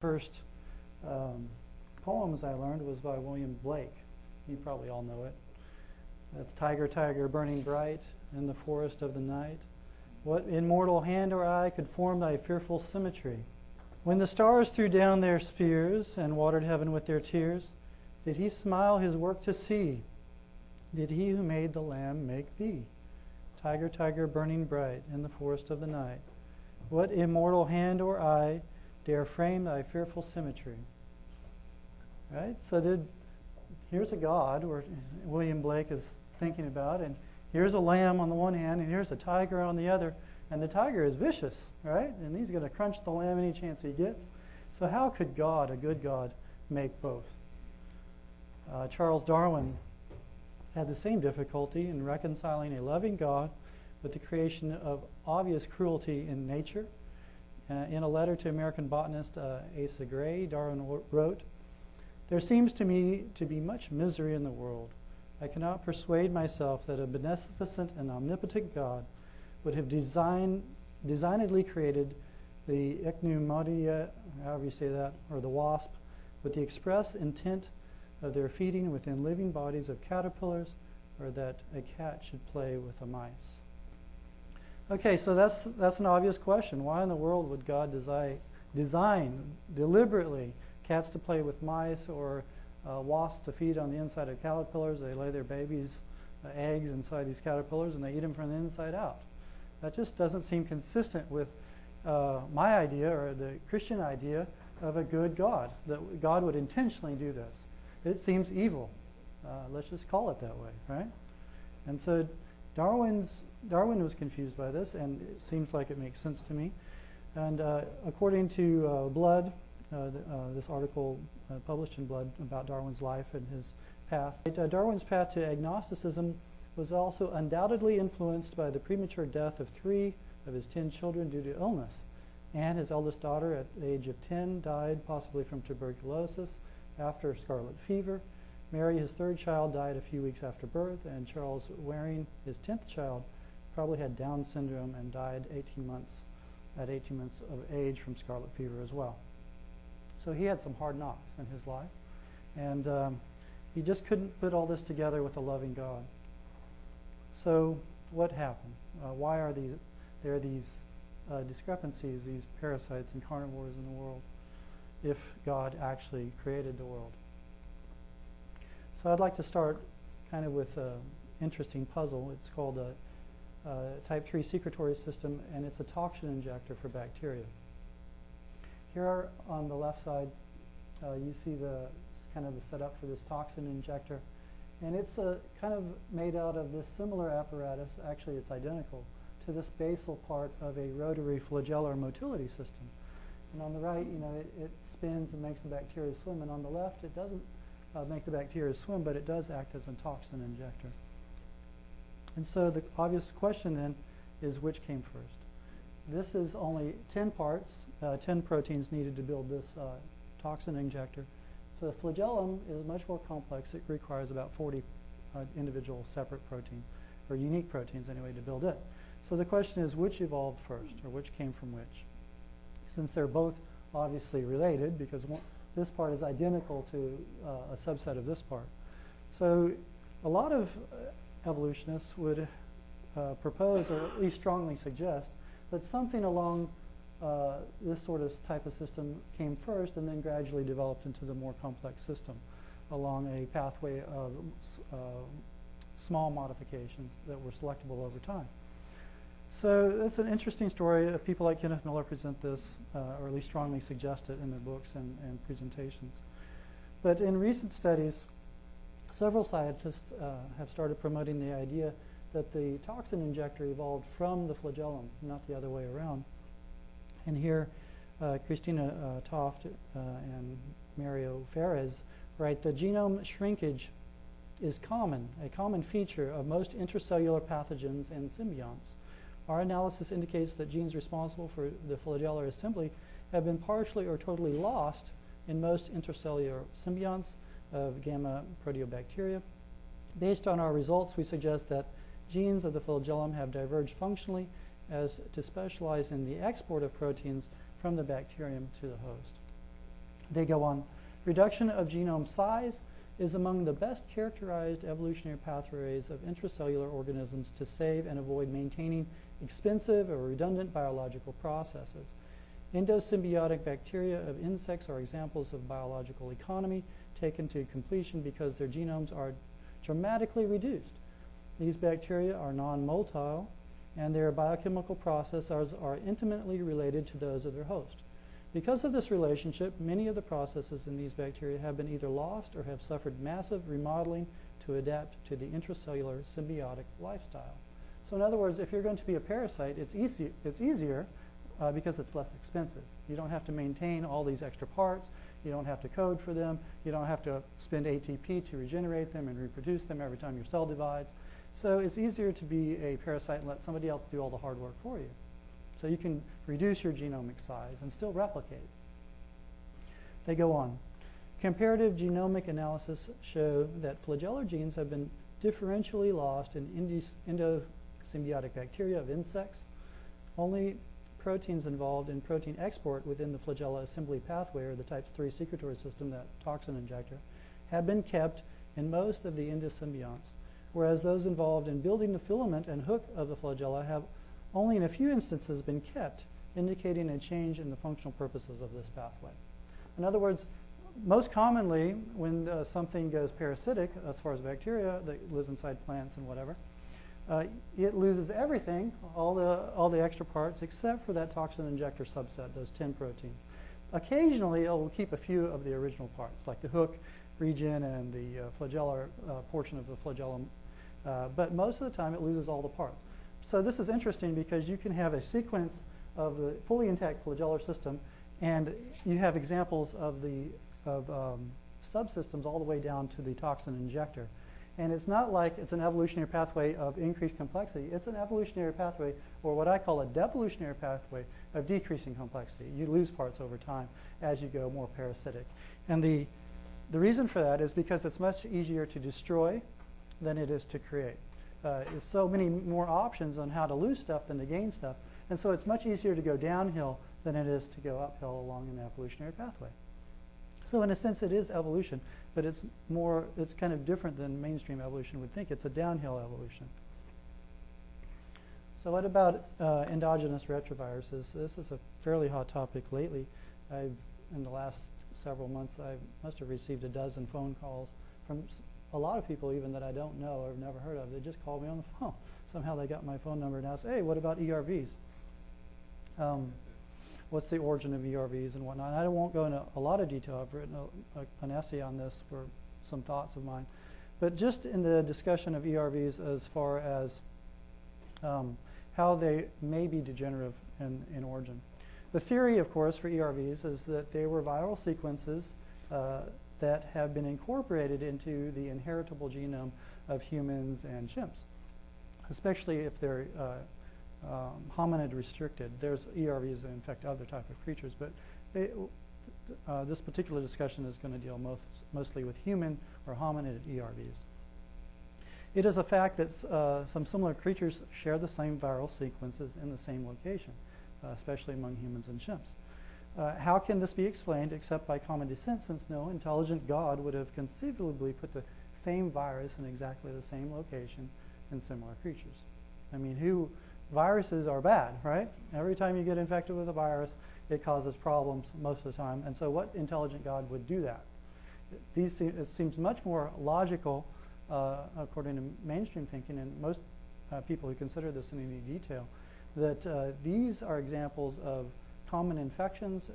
First poems I learned was by William Blake. You probably all know it. That's Tiger, tiger, burning bright in the forest of the night. What immortal hand or eye could form thy fearful symmetry? When the stars threw down their spears and watered heaven with their tears, did he smile his work to see? Did he who made the lamb make thee? Tiger, tiger, burning bright in the forest of the night. What immortal hand or eye dare frame thy fearful symmetry? Right? So here's a God, or William Blake is thinking about, and here's a lamb on the one hand, and here's a tiger on the other, and the tiger is vicious, right? And he's going to crunch the lamb any chance he gets. So how could God, a good God, make both? Charles Darwin had the same difficulty in reconciling a loving God with the creation of obvious cruelty in nature. In a letter to American botanist Asa Gray, Darwin wrote, "There seems to me to be much misery in the world. I cannot persuade myself that a beneficent and omnipotent God would have designedly created the ichneumonidia, however you say that, or the wasp, with the express intent of their feeding within living bodies of caterpillars, or that a cat should play with the mice." Okay, so that's an obvious question. Why in the world would God design deliberately cats to play with mice, or wasps to feed on the inside of caterpillars? They lay their babies' eggs inside these caterpillars and they eat them from the inside out. That just doesn't seem consistent with my idea, or the Christian idea, of a good God, that God would intentionally do this. It seems evil. Let's just call it that way, right? And so Darwin was confused by this, and it seems like it makes sense to me. And according to Blood, this article published in Blood about Darwin's life and his path, Darwin's path to agnosticism was also undoubtedly influenced by the premature death of 3 of his 10 children due to illness. And his eldest daughter, at the age of 10, died possibly from tuberculosis after scarlet fever. Mary, his 3rd child, died a few weeks after birth, and Charles Waring, his 10th child, probably had Down syndrome and died at 18 months of age from scarlet fever as well. So he had some hard knocks in his life, and he just couldn't put all this together with a loving God. So what happened? Why are there these discrepancies, these parasites and carnivores in the world, if God actually created the world? So I'd like to start kind of with an interesting puzzle. It's called a type 3 secretory system, and it's a toxin injector for bacteria. Here on the left side, you see the kind of the setup for this toxin injector, and it's kind of made out of this similar apparatus. Actually, it's identical to this basal part of a rotary flagellar motility system. And on the right, it spins and makes the bacteria swim, and on the left, it doesn't make the bacteria swim, but it does act as a toxin injector. And so the obvious question then is, which came first? This is only 10 parts, 10 proteins needed to build this toxin injector. So the flagellum is much more complex. It requires about 40 individual separate proteins, or unique proteins anyway, to build it. So the question is, which evolved first, or which came from which? Since they're both obviously related, because this part is identical to a subset of this part. So a lot of evolutionists would propose, or at least strongly suggest, that something along this sort of type of system came first and then gradually developed into the more complex system along a pathway of small modifications that were selectable over time. So it's an interesting story. People like Kenneth Miller present this, or at least strongly suggest it in their books and presentations. But in recent studies, several scientists have started promoting the idea that the toxin injector evolved from the flagellum, not the other way around. And here, Christina Toft and Mario Ferez write, "The genome shrinkage is a common feature of most intracellular pathogens and symbionts. Our analysis indicates that genes responsible for the flagellar assembly have been partially or totally lost in most intracellular symbionts of gamma proteobacteria. Based on our results, we suggest that genes of the flagellum have diverged functionally as to specialize in the export of proteins from the bacterium to the host." They go on. Reduction of genome size is among the best characterized evolutionary pathways of intracellular organisms to save and avoid maintaining expensive or redundant biological processes. Endosymbiotic bacteria of insects are examples of biological economy taken to completion because their genomes are dramatically reduced. These bacteria are non-motile, and their biochemical processes are intimately related to those of their host. Because of this relationship, many of the processes in these bacteria have been either lost or have suffered massive remodeling to adapt to the intracellular symbiotic lifestyle. So in other words, if you're going to be a parasite, it's easier because it's less expensive. You don't have to maintain all these extra parts. You don't have to code for them. You don't have to spend ATP to regenerate them and reproduce them every time your cell divides. So it's easier to be a parasite and let somebody else do all the hard work for you. So you can reduce your genomic size and still replicate. They go on. Comparative genomic analysis show that flagellar genes have been differentially lost in endosymbiotic bacteria of insects. Only proteins involved in protein export within the flagella assembly pathway, or the type 3 secretory system, that toxin injector, have been kept in most of the endosymbionts, whereas those involved in building the filament and hook of the flagella have only in a few instances been kept, indicating a change in the functional purposes of this pathway. In other words, most commonly when something goes parasitic, as far as bacteria that lives inside plants and whatever, it loses everything, all the extra parts, except for that toxin injector subset, those 10 proteins. Occasionally, it will keep a few of the original parts, like the hook region and the flagellar portion of the flagellum, but most of the time it loses all the parts. So this is interesting because you can have a sequence of the fully intact flagellar system, and you have examples of subsystems all the way down to the toxin injector. And it's not like it's an evolutionary pathway of increased complexity. It's an evolutionary pathway, or what I call a devolutionary pathway, of decreasing complexity. You lose parts over time as you go more parasitic. And the reason for that is because it's much easier to destroy than it is to create. There's so many more options on how to lose stuff than to gain stuff. And so it's much easier to go downhill than it is to go uphill along an evolutionary pathway. So in a sense, it is evolution, but it's kind of different than mainstream evolution would think. It's a downhill evolution. So what about endogenous retroviruses? This is a fairly hot topic lately. In the last several months, I must have received a dozen phone calls from a lot of people even that I don't know or have never heard of. They just called me on the phone. Somehow they got my phone number and asked, hey, what about ERVs? What's the origin of ERVs and whatnot? And I won't go into a lot of detail. I've written an essay on this for some thoughts of mine. But just in the discussion of ERVs as far as how they may be degenerative in origin. The theory, of course, for ERVs is that they were viral sequences that have been incorporated into the inheritable genome of humans and chimps, especially if they're hominid restricted. There's ERVs that infect other type of creatures, but this particular discussion is going to deal mostly with human or hominid ERVs. It is a fact that some similar creatures share the same viral sequences in the same location, especially among humans and chimps. How can this be explained except by common descent, since no intelligent God would have conceivably put the same virus in exactly the same location in similar creatures? I mean, viruses are bad, right? Every time you get infected with a virus, it causes problems most of the time. And so what intelligent God would do that? It seems much more logical, according to mainstream thinking, and most people who consider this in any detail, that these are examples of common infections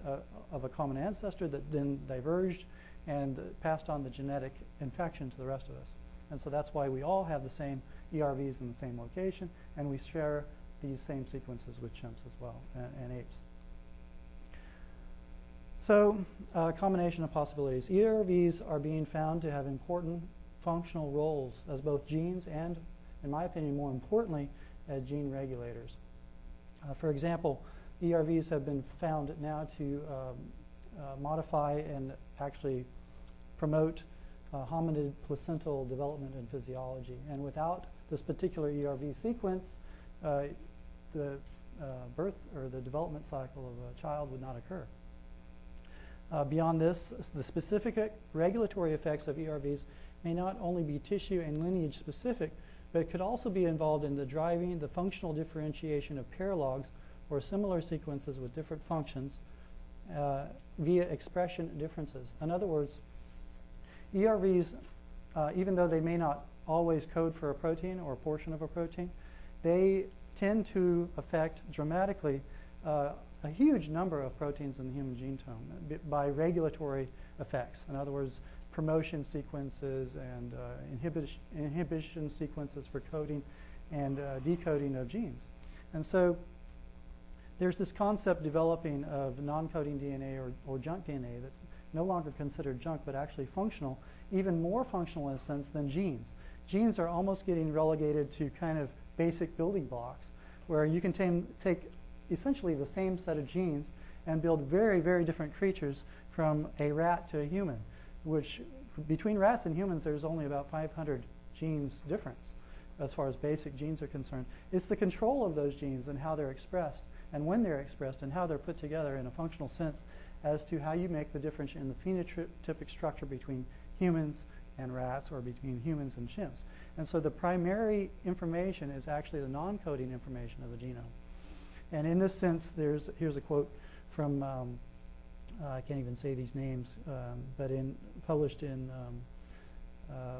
of a common ancestor that then diverged and passed on the genetic infection to the rest of us. And so that's why we all have the same ERVs in the same location, and we share these same sequences with chimps as well, and apes. So, combination of possibilities. ERVs are being found to have important functional roles as both genes and, in my opinion, more importantly, as gene regulators. For example, ERVs have been found now to modify and actually promote hominid placental development and physiology. And without this particular ERV sequence, the birth or the development cycle of a child would not occur. Beyond this, the specific regulatory effects of ERVs may not only be tissue and lineage specific, but it could also be involved in the driving the functional differentiation of paralogs or similar sequences with different functions via expression differences. In other words, ERVs, even though they may not always code for a protein or a portion of a protein, they tend to affect dramatically a huge number of proteins in the human genome by regulatory effects. In other words, promotion sequences and inhibition sequences for coding and decoding of genes. And so there's this concept developing of non-coding DNA or junk DNA that's no longer considered junk but actually functional, even more functional in a sense than genes. Genes are almost getting relegated to kind of basic building blocks where you can take essentially the same set of genes and build very, very different creatures from a rat to a human, which between rats and humans there's only about 500 genes difference as far as basic genes are concerned. It's the control of those genes and how they're expressed and when they're expressed and how they're put together in a functional sense as to how you make the difference in the phenotypic structure between humans and rats or between humans and chimps. And so the primary information is actually the non-coding information of the genome. And in this sense, here's a quote from, I can't even say these names, but published in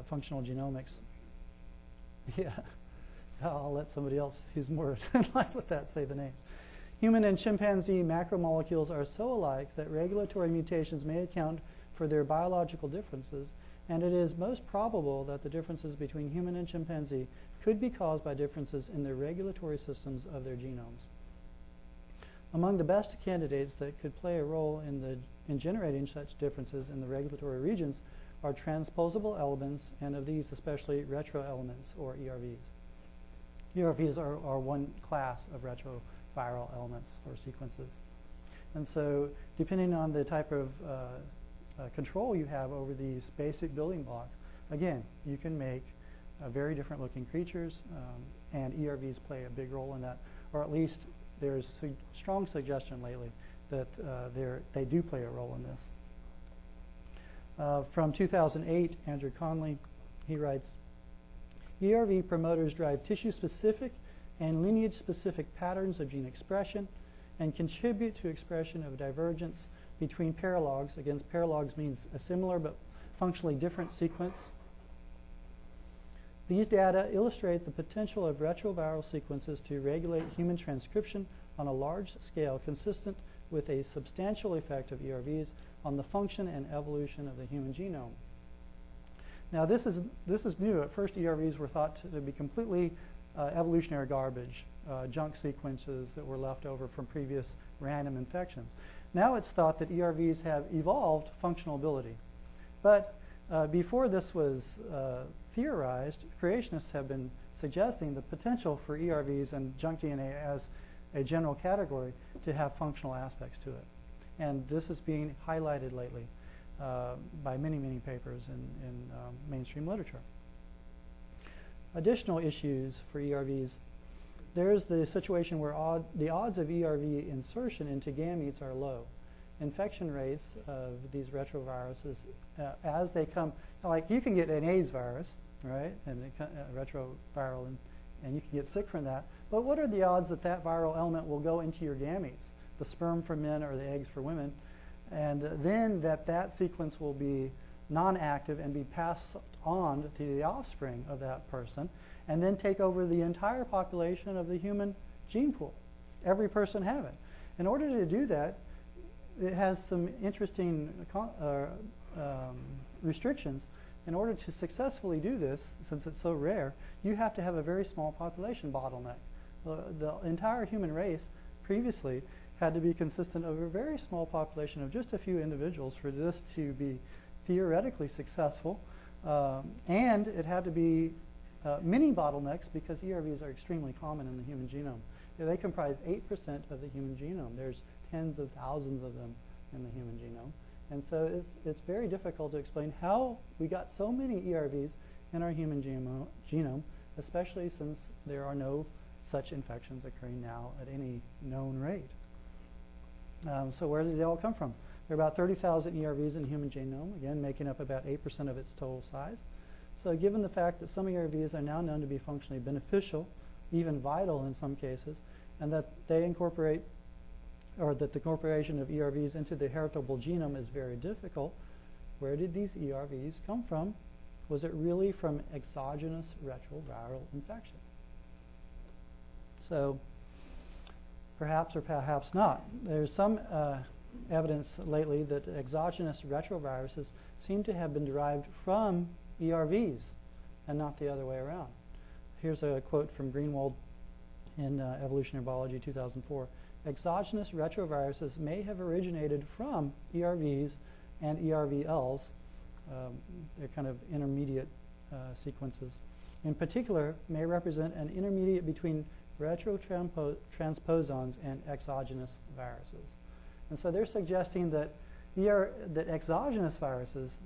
Functional Genomics. Yeah, I'll let somebody else who's more in line with that say the name. Human and chimpanzee macromolecules are so alike that regulatory mutations may account for their biological differences, and it is most probable that the differences between human and chimpanzee could be caused by differences in the regulatory systems of their genomes. Among the best candidates that could play a role in generating such differences in the regulatory regions are transposable elements, and of these especially retroelements, or ERVs. ERVs are one class of retroviral elements or sequences. And so depending on the type of control you have over these basic building blocks, again, you can make very different looking creatures, and ERVs play a big role in that, or at least there's strong suggestion lately that they do play a role in this. From 2008, Andrew Conley, he writes, ERV promoters drive tissue-specific and lineage-specific patterns of gene expression and contribute to expression of divergence between paralogs. Again, paralogs means a similar but functionally different sequence. These data illustrate the potential of retroviral sequences to regulate human transcription on a large scale, consistent with a substantial effect of ERVs on the function and evolution of the human genome. Now, this is new. At first, ERVs were thought to be completely evolutionary garbage, junk sequences that were left over from previous random infections. Now it's thought that ERVs have evolved functional ability. But before this was theorized, creationists have been suggesting the potential for ERVs and junk DNA as a general category to have functional aspects to it. And this is being highlighted lately by many, many papers in mainstream literature. Additional issues for ERVs. There's the situation where the odds of ERV insertion into gametes are low. Infection rates of these retroviruses, as they come, like you can get an AIDS virus, right, and retroviral, and you can get sick from that. But what are the odds that that viral element will go into your gametes, the sperm for men or the eggs for women, and then that sequence will be non-active and be passed on to the offspring of that person, and then take over the entire population of the human gene pool, every person have it. In order to do that, it has some interesting restrictions. In order to successfully do this, since it's so rare, you have to have a very small population bottleneck. The entire human race previously had to be consistent of a very small population of just a few individuals for this to be theoretically successful. And it had to be many bottlenecks because ERVs are extremely common in the human genome. They comprise 8% of the human genome. There's tens of thousands of them in the human genome. And so it's very difficult to explain how we got so many ERVs in our human genome, especially since there are no such infections occurring now at any known rate. So where did they all come from? There are about 30,000 ERVs in the human genome, again, making up about 8% of its total size. So given the fact that some ERVs are now known to be functionally beneficial, even vital in some cases, and that they incorporate, or that the incorporation of ERVs into the heritable genome is very difficult, where did these ERVs come from? Was it really from exogenous retroviral infection? So perhaps or perhaps not. There's some evidence lately that exogenous retroviruses seem to have been derived from ERVs and not the other way around. Here's a quote from Greenwald in Evolutionary Biology 2004. Exogenous retroviruses may have originated from ERVs and ERVLs. They're kind of intermediate sequences. In particular, may represent an intermediate between retrotransposons and exogenous viruses. And so they're suggesting that that exogenous viruses,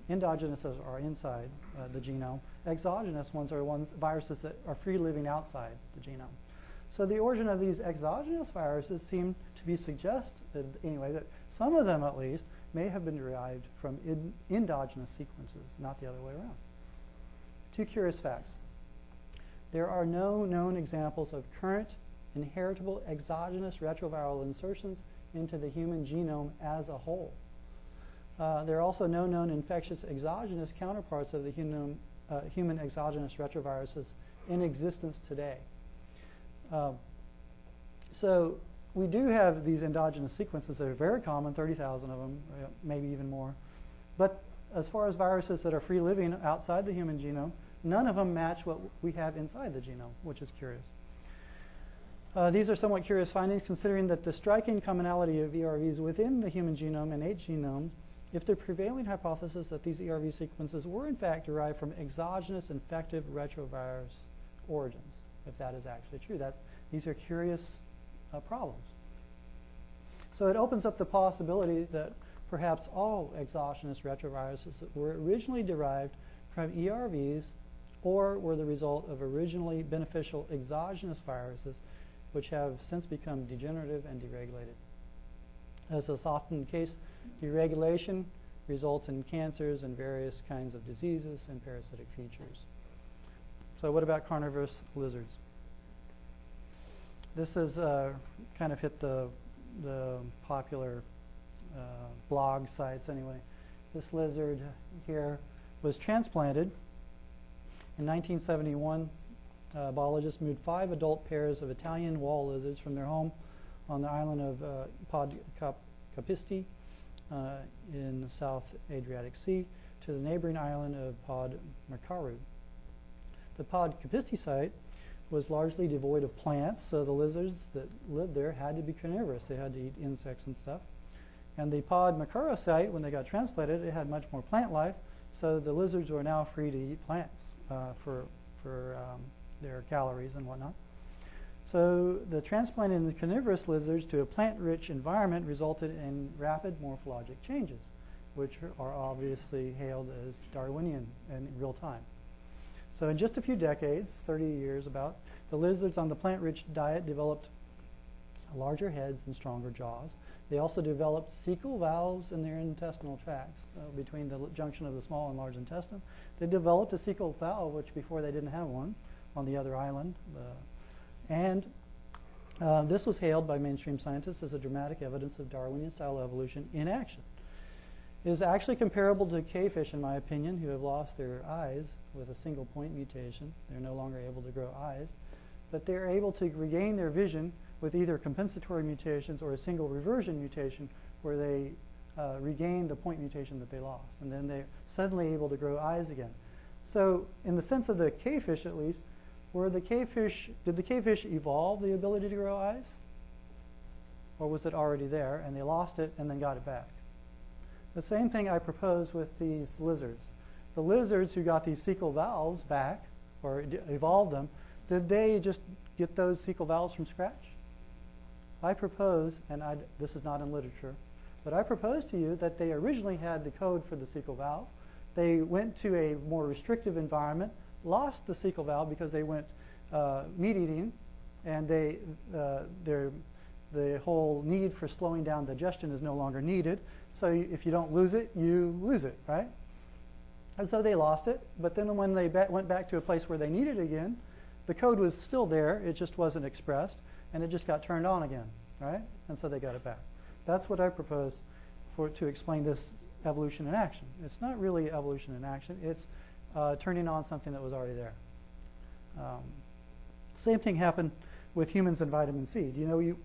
endogenous are inside the genome. Exogenous ones are viruses that are free living outside the genome. So the origin of these exogenous viruses seem to be suggested, anyway, that some of them at least may have been derived from endogenous sequences, not the other way around. Two curious facts. There are no known examples of current inheritable exogenous retroviral insertions into the human genome as a whole. There are also no known infectious exogenous counterparts of the human exogenous retroviruses in existence today. So we do have these endogenous sequences that are very common, 30,000 of them, maybe even more. But as far as viruses that are free living outside the human genome, none of them match what we have inside the genome, which is curious. These are somewhat curious findings considering that the striking commonality of ERVs within the human genome and 8 genomes, if the prevailing hypothesis that these ERV sequences were in fact derived from exogenous infective retrovirus origins, if that is actually true. These are curious problems. So it opens up the possibility that perhaps all exogenous retroviruses were originally derived from ERVs or were the result of originally beneficial exogenous viruses which have since become degenerative and deregulated. As is often the case, deregulation results in cancers and various kinds of diseases and parasitic features. So what about carnivorous lizards? This has kind of hit the popular blog sites anyway. This lizard here was transplanted. In 1971, biologists moved 5 adult pairs of Italian wall lizards from their home on the island of Pod Capisti in the South Adriatic Sea to the neighboring island of Pod Mercaru. The Pod Capisti site was largely devoid of plants, so the lizards that lived there had to be carnivorous. They had to eat insects and stuff. And the Pod Mercaru site, when they got transplanted, it had much more plant life, so the lizards were now free to eat plants for their calories and whatnot. So the transplant in the carnivorous lizards to a plant-rich environment resulted in rapid morphologic changes, which are obviously hailed as Darwinian in real time. So in just a few decades, 30 years about, the lizards on the plant-rich diet developed larger heads and stronger jaws. They also developed cecal valves in their intestinal tracts between the junction of the small and large intestine. They developed a cecal valve, which before they didn't have one, on the other island. This was hailed by mainstream scientists as a dramatic evidence of Darwinian-style evolution in action. It is actually comparable to cavefish, in my opinion, who have lost their eyes with a single point mutation. They're no longer able to grow eyes, but they're able to regain their vision with either compensatory mutations or a single reversion mutation where they regain the point mutation that they lost, and then they're suddenly able to grow eyes again. So in the sense of the cavefish, at least, did the cavefish evolve the ability to grow eyes? Or was it already there and they lost it and then got it back? The same thing I propose with these lizards. The lizards who got these cecal valves back, or evolved them, did they just get those cecal valves from scratch? I propose, and this is not in literature, but I propose to you that they originally had the code for the cecal valve. They went to a more restrictive environment, lost the cecal valve because they went meat eating, and their the whole need for slowing down digestion is no longer needed. So if you don't lose it, you lose it, right? And so they lost it, but then when they went back to a place where they needed it again, the code was still there, it just wasn't expressed, and it just got turned on again, right? And so they got it back. That's what I propose to explain this evolution in action. It's not really evolution in action, it's turning on something that was already there. Same thing happened with humans and vitamin C. Do you know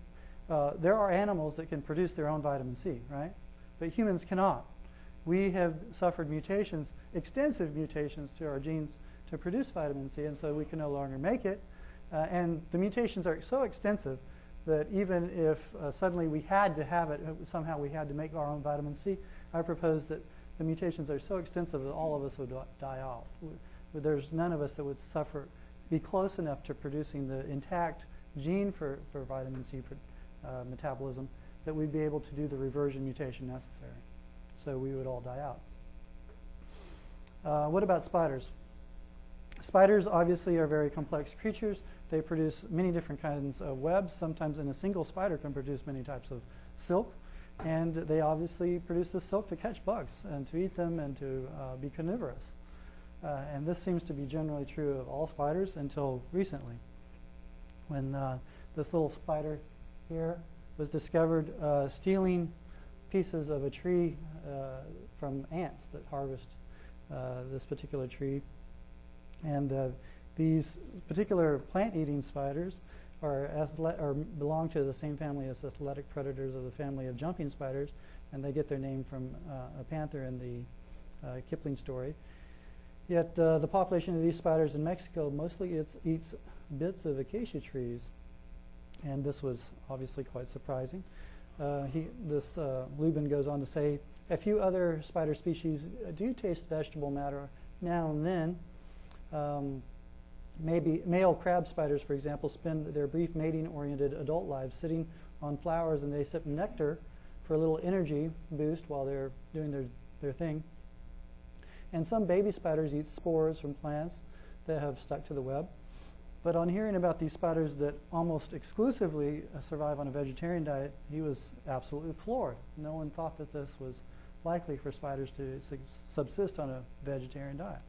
there are animals that can produce their own vitamin C, right? But humans cannot. We have suffered mutations, extensive mutations to our genes to produce vitamin C, and so we can no longer make it. And the mutations are so extensive that even if suddenly we had to have it, somehow we had to make our own vitamin C, I propose that the mutations are so extensive that all of us would die out. There's none of us that would be close enough to producing the intact gene for vitamin C metabolism that we'd be able to do the reversion mutation necessary. So we would all die out. What about spiders? Spiders obviously are very complex creatures. They produce many different kinds of webs. Sometimes in a single spider can produce many types of silk. And they obviously produce the silk to catch bugs and to eat them and to be carnivorous. And this seems to be generally true of all spiders until recently, when this little spider here was discovered stealing pieces of a tree from ants that harvest this particular tree. And these particular plant-eating spiders belong to the same family as athletic predators of the family of jumping spiders, and they get their name from a panther in the Kipling story. Yet the population of these spiders in Mexico mostly eats bits of acacia trees, and this was obviously quite surprising. Lubin goes on to say, a few other spider species do taste vegetable matter now and then. Maybe male crab spiders, for example, spend their brief mating-oriented adult lives sitting on flowers, and they sip nectar for a little energy boost while they're doing their thing. And some baby spiders eat spores from plants that have stuck to the web. But on hearing about these spiders that almost exclusively survive on a vegetarian diet, he was absolutely floored. No one thought that this was likely for spiders to subsist on a vegetarian diet.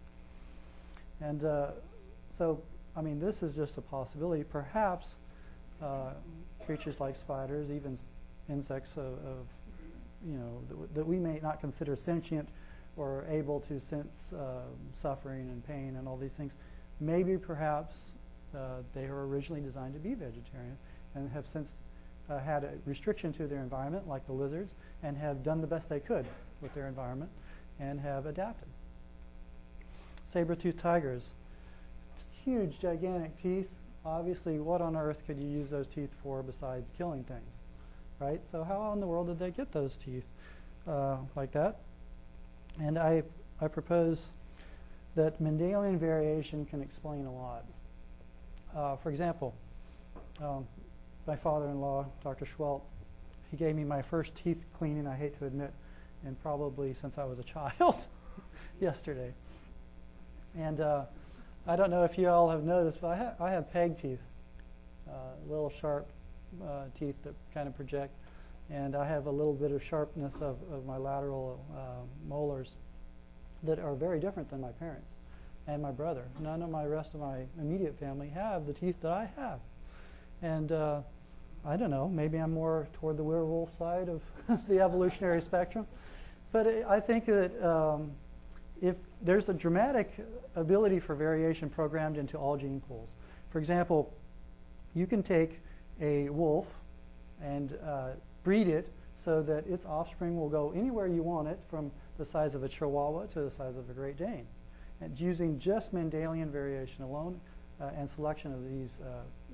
And so, I mean, this is just a possibility. Perhaps creatures like spiders, even insects that we may not consider sentient or able to sense suffering and pain and all these things, maybe perhaps they were originally designed to be vegetarian and have since had a restriction to their environment, like the lizards, and have done the best they could with their environment and have adapted. Saber-toothed tigers. Huge, gigantic teeth. Obviously, what on earth could you use those teeth for besides killing things, right? So how in the world did they get those teeth like that? And I propose that Mendelian variation can explain a lot. For example, my father-in-law, Dr. Schwelt, he gave me my first teeth cleaning, I hate to admit, and probably since I was a child yesterday. And I don't know if you all have noticed, but I have peg teeth, little sharp teeth that kind of project. And I have a little bit of sharpness of my lateral molars that are very different than my parents and my brother. None of the rest of my immediate family have the teeth that I have. And I don't know, maybe I'm more toward the werewolf side of the evolutionary spectrum. But I think that if there's a dramatic ability for variation programmed into all gene pools. For example, you can take a wolf and breed it so that its offspring will go anywhere you want it, from the size of a Chihuahua to the size of a Great Dane, and using just Mendelian variation alone and selection of these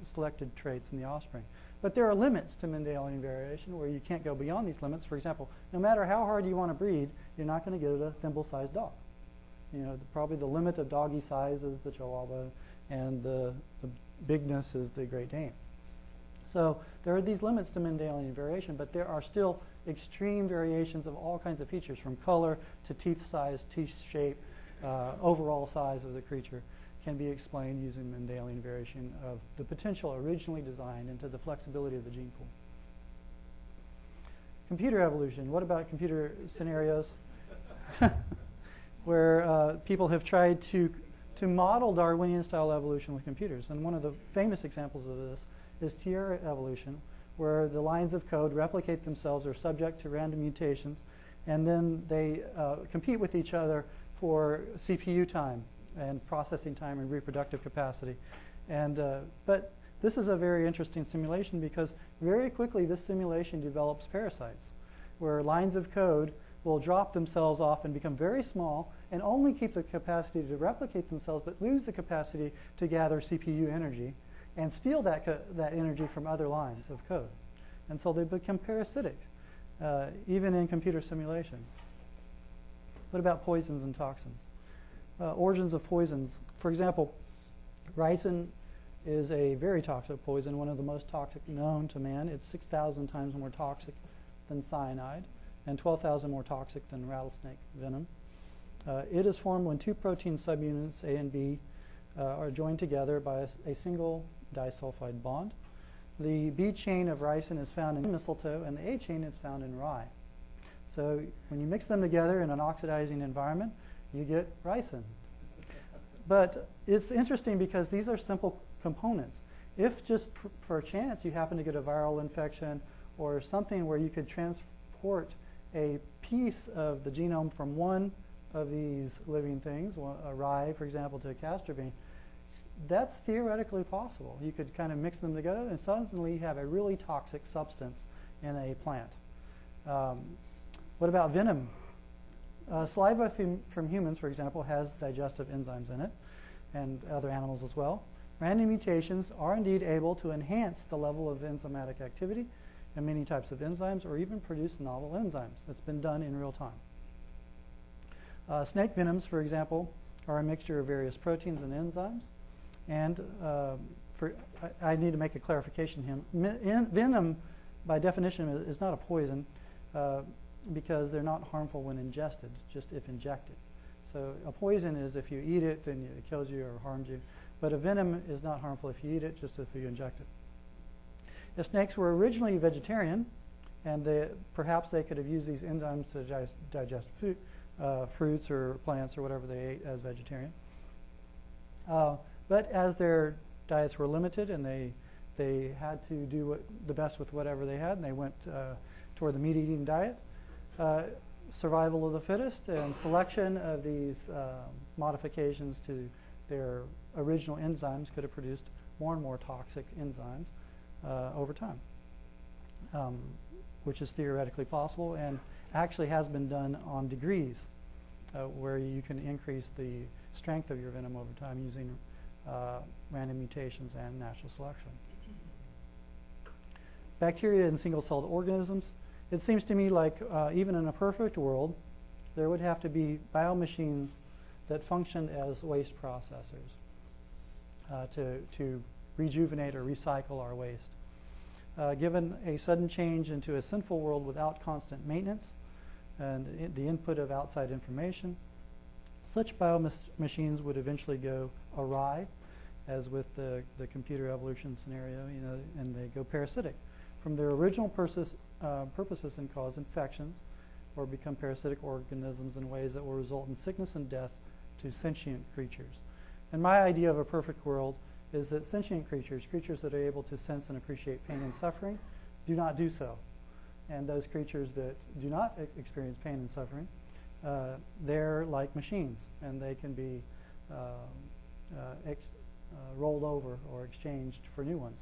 selected traits in the offspring. But there are limits to Mendelian variation where you can't go beyond these limits. For example, no matter how hard you want to breed, you're not going to get a thimble-sized dog. You know, probably the limit of doggy size is the Chihuahua, and the bigness is the Great Dane. So there are these limits to Mendelian variation, but there are still extreme variations of all kinds of features, from color to teeth size, teeth shape, overall size of the creature can be explained using Mendelian variation of the potential originally designed into the flexibility of the gene pool. Computer evolution. What about computer scenarios where people have tried to model Darwinian-style evolution with computers? And one of the famous examples of this is Tierra evolution, where the lines of code replicate themselves, are subject to random mutations, and then they compete with each other for CPU time and processing time and reproductive capacity. And but this is a very interesting simulation because very quickly this simulation develops parasites, where lines of code will drop themselves off and become very small and only keep the capacity to replicate themselves, but lose the capacity to gather CPU energy and steal that energy from other lines of code. And so they become parasitic, even in computer simulation. What about poisons and toxins? Origins of poisons. For example, ricin is a very toxic poison, one of the most toxic known to man. It's 6,000 times more toxic than cyanide and 12,000 more toxic than rattlesnake venom. It is formed when two protein subunits, A and B, are joined together by a single disulfide bond. The B chain of ricin is found in mistletoe, and the A chain is found in rye. So when you mix them together in an oxidizing environment, you get ricin. But it's interesting because these are simple components. If just for a chance you happen to get a viral infection or something where you could transport a piece of the genome from one of these living things, a rye, for example, to a castor bean, that's theoretically possible. You could kind of mix them together and suddenly have a really toxic substance in a plant. What about venom? Saliva from humans, for example, has digestive enzymes in it, and other animals as well. Random mutations are indeed able to enhance the level of enzymatic activity in many types of enzymes, or even produce novel enzymes. That's been done in real time. Snake venoms, for example, are a mixture of various proteins and enzymes. And I need to make a clarification here. Venom, by definition, is not a poison because they're not harmful when ingested, just if injected. So a poison is if you eat it, then it kills you or harms you. But a venom is not harmful if you eat it, just if you inject it. If snakes were originally vegetarian, and perhaps they could have used these enzymes to digest food, fruits or plants or whatever they ate as vegetarian. But as their diets were limited and they had to do the best with whatever they had, and they went toward the meat-eating diet, survival of the fittest and selection of these modifications to their original enzymes could have produced more and more toxic enzymes over time, which is theoretically possible and actually has been done on degrees, where you can increase the strength of your venom over time using random mutations and natural selection. Bacteria and single-celled organisms. It seems to me like even in a perfect world, there would have to be biomachines that functioned as waste processors to rejuvenate or recycle our waste. Given a sudden change into a sinful world without constant maintenance and the input of outside information, such biomachines would eventually go awry, as with the computer evolution scenario, and they go parasitic from their original purposes and cause infections, or become parasitic organisms in ways that will result in sickness and death to sentient creatures. And my idea of a perfect world is that sentient creatures that are able to sense and appreciate pain and suffering, do not do so. And those creatures that do not experience pain and suffering, they're like machines, and they can be rolled over or exchanged for new ones.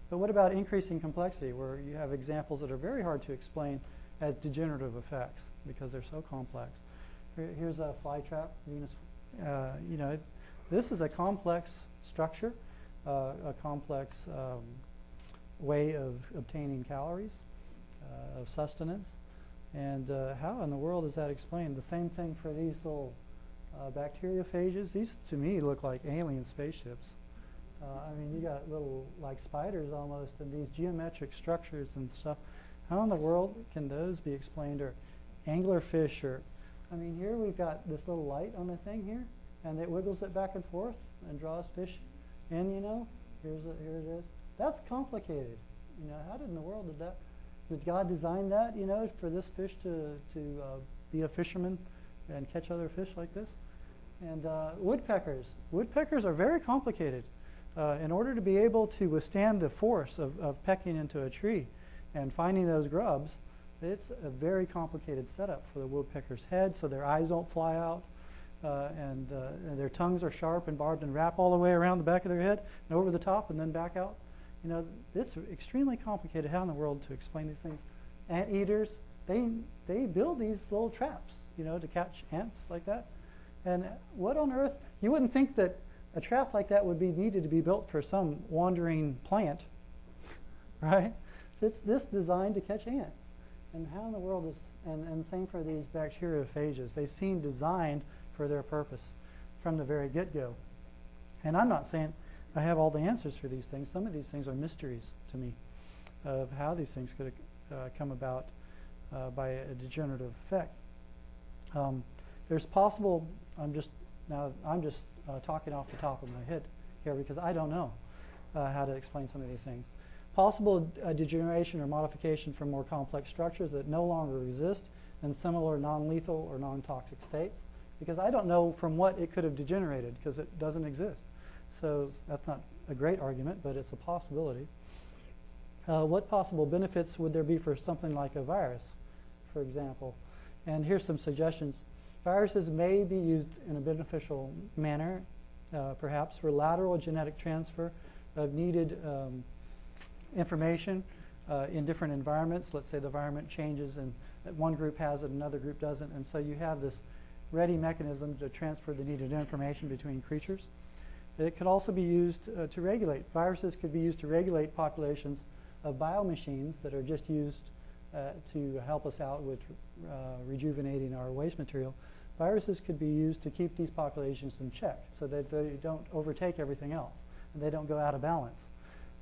But what about increasing complexity, where you have examples that are very hard to explain as degenerative effects because they're so complex? Here's a flytrap, Venus. This is a complex structure, a complex way of obtaining calories, of sustenance. And how in the world is that explained? The same thing for these little bacteriophages. These, to me, look like alien spaceships. I mean, you got little, like spiders almost, and these geometric structures and stuff. How in the world can those be explained? Or anglerfish, or, I mean, here we've got this little light on the thing here, and it wiggles it back and forth and draws fish in, here it is. That's complicated. How in the world did that? Did God design that, for this fish to be a fisherman and catch other fish like this? And woodpeckers. Woodpeckers are very complicated. In order to be able to withstand the force of pecking into a tree and finding those grubs, it's a very complicated setup for the woodpecker's head, so their eyes don't fly out, and their tongues are sharp and barbed and wrap all the way around the back of their head and over the top and then back out. It's extremely complicated. How in the world to explain these things? Anteaters, they build these little traps, to catch ants like that. And what on earth? You wouldn't think that a trap like that would be needed to be built for some wandering plant, right? So it's this designed to catch ants. And how in the world is, and same for these bacteriophages. They seem designed for their purpose from the very get-go. And I'm not saying I have all the answers for these things. Some of these things are mysteries to me of how these things could come about by a degenerative effect. There's possible, I'm just talking off the top of my head here because I don't know how to explain some of these things. Possible degeneration or modification from more complex structures that no longer exist in similar non-lethal or non-toxic states, because I don't know from what it could have degenerated because it doesn't exist. So that's not a great argument, but it's a possibility. What possible benefits would there be for something like a virus, for example? And here's some suggestions. Viruses may be used in a beneficial manner, perhaps for lateral genetic transfer of needed information in different environments. Let's say the environment changes and one group has it, another group doesn't, and so you have this ready mechanism to transfer the needed information between creatures. It could also be used to regulate. Viruses could be used to regulate populations of biomachines that are just used to help us out with rejuvenating our waste material. Viruses could be used to keep these populations in check so that they don't overtake everything else and they don't go out of balance.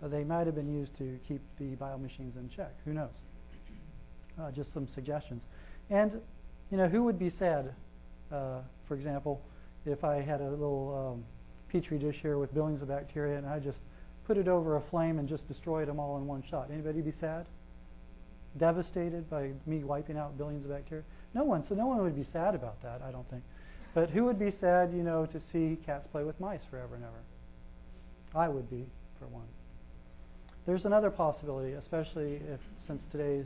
They might have been used to keep the biomachines in check. Who knows? Just some suggestions. And, who would be sad, for example, if I had a little petri dish here with billions of bacteria and I just put it over a flame and just destroyed them all in one shot? Anybody be sad? Devastated by me wiping out billions of bacteria? No one. So no one would be sad about that, I don't think. But who would be sad, to see cats play with mice forever and ever? I would be, for one. There's another possibility, especially if, since today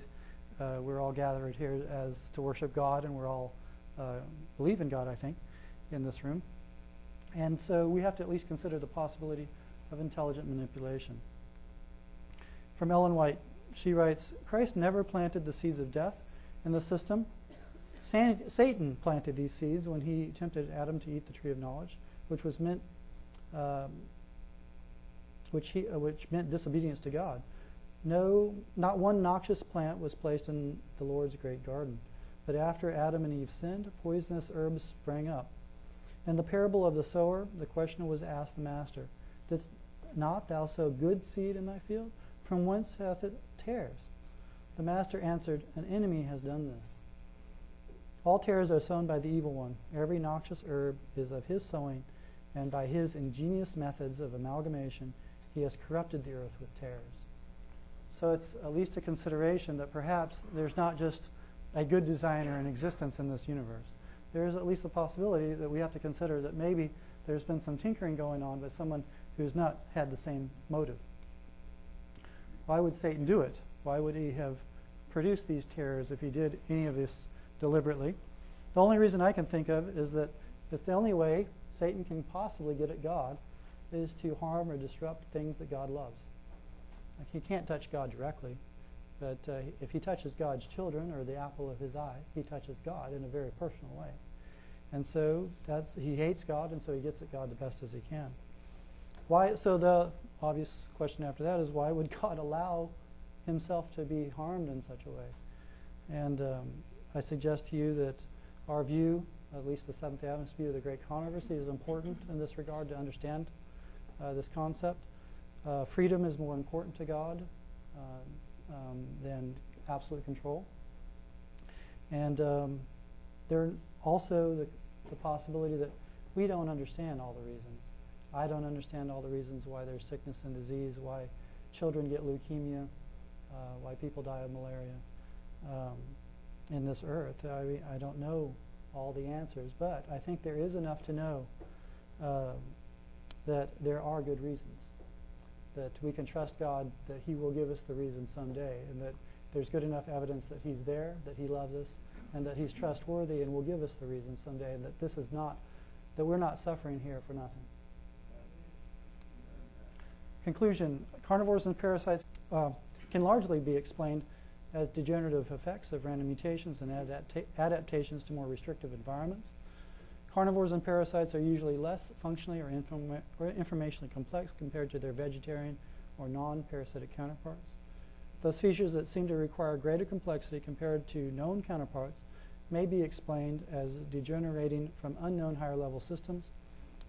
we're all gathered here as to worship God, and we're all believe in God, I think, in this room. And so we have to at least consider the possibility of intelligent manipulation. From Ellen White, she writes, Christ never planted the seeds of death in the system. Satan planted these seeds when he tempted Adam to eat the tree of knowledge, which meant disobedience to God. No, not one noxious plant was placed in the Lord's great garden. But after Adam and Eve sinned, poisonous herbs sprang up. In the parable of the sower, the question was asked the master, Didst not thou sow good seed in thy field? From whence hath it tares? The master answered, An enemy has done this. All tares are sown by the evil one. Every noxious herb is of his sowing, and by his ingenious methods of amalgamation, he has corrupted the earth with tares. So it's at least a consideration that perhaps there's not just a good designer in existence in this universe. There's at least a possibility that we have to consider that maybe there's been some tinkering going on by someone who's not had the same motive. Why would Satan do it? Why would he have produced these tares if he did any of this deliberately? The only reason I can think of is that the only way Satan can possibly get at God is to harm or disrupt things that God loves. Like, he can't touch God directly, but if he touches God's children or the apple of his eye, he touches God in a very personal way. And so he hates God, and so he gets at God the best as he can. Why? So the obvious question after that is, why would God allow himself to be harmed in such a way? And I suggest to you that our view, at least the Seventh Adventist view of the Great Controversy, is important in this regard to understand this concept. Freedom is more important to God than absolute control. And there also the possibility that we don't understand all the reasons. I don't understand all the reasons why there's sickness and disease, why children get leukemia, why people die of malaria in this earth. I don't know all the answers, but I think there is enough to know that there are good reasons, that we can trust God that He will give us the reason someday, and that there's good enough evidence that He's there, that He loves us, and that He's trustworthy and will give us the reason someday, and that this is not, that we're not suffering here for nothing. Conclusion: carnivores and parasites can largely be explained as degenerative effects of random mutations and adaptations to more restrictive environments. Carnivores and parasites are usually less functionally or informationally complex compared to their vegetarian or non-parasitic counterparts. Those features that seem to require greater complexity compared to known counterparts may be explained as degenerating from unknown higher level systems,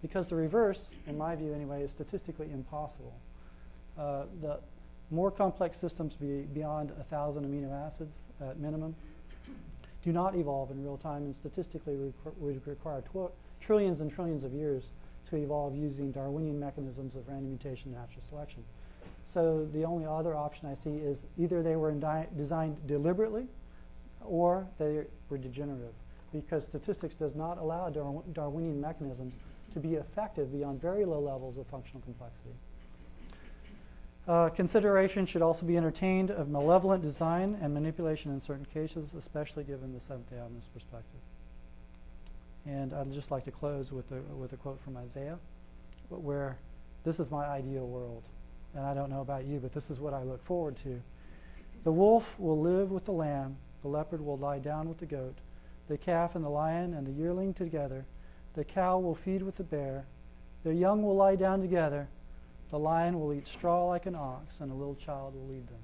because the reverse, in my view anyway, is statistically impossible. The more complex systems beyond 1,000 amino acids at minimum do not evolve in real time, and statistically would require trillions and trillions of years to evolve using Darwinian mechanisms of random mutation and natural selection. So the only other option I see is either they were designed deliberately or they were degenerative, because statistics does not allow Darwinian mechanisms to be effective beyond very low levels of functional complexity. Consideration should also be entertained of malevolent design and manipulation in certain cases, especially given the Seventh-day Adventist perspective. And I'd just like to close with a quote from Isaiah, where this is my ideal world. And I don't know about you, but this is what I look forward to. The wolf will live with the lamb, the leopard will lie down with the goat, the calf and the lion and the yearling together, the cow will feed with the bear, their young will lie down together, the lion will eat straw like an ox, and a little child will lead them.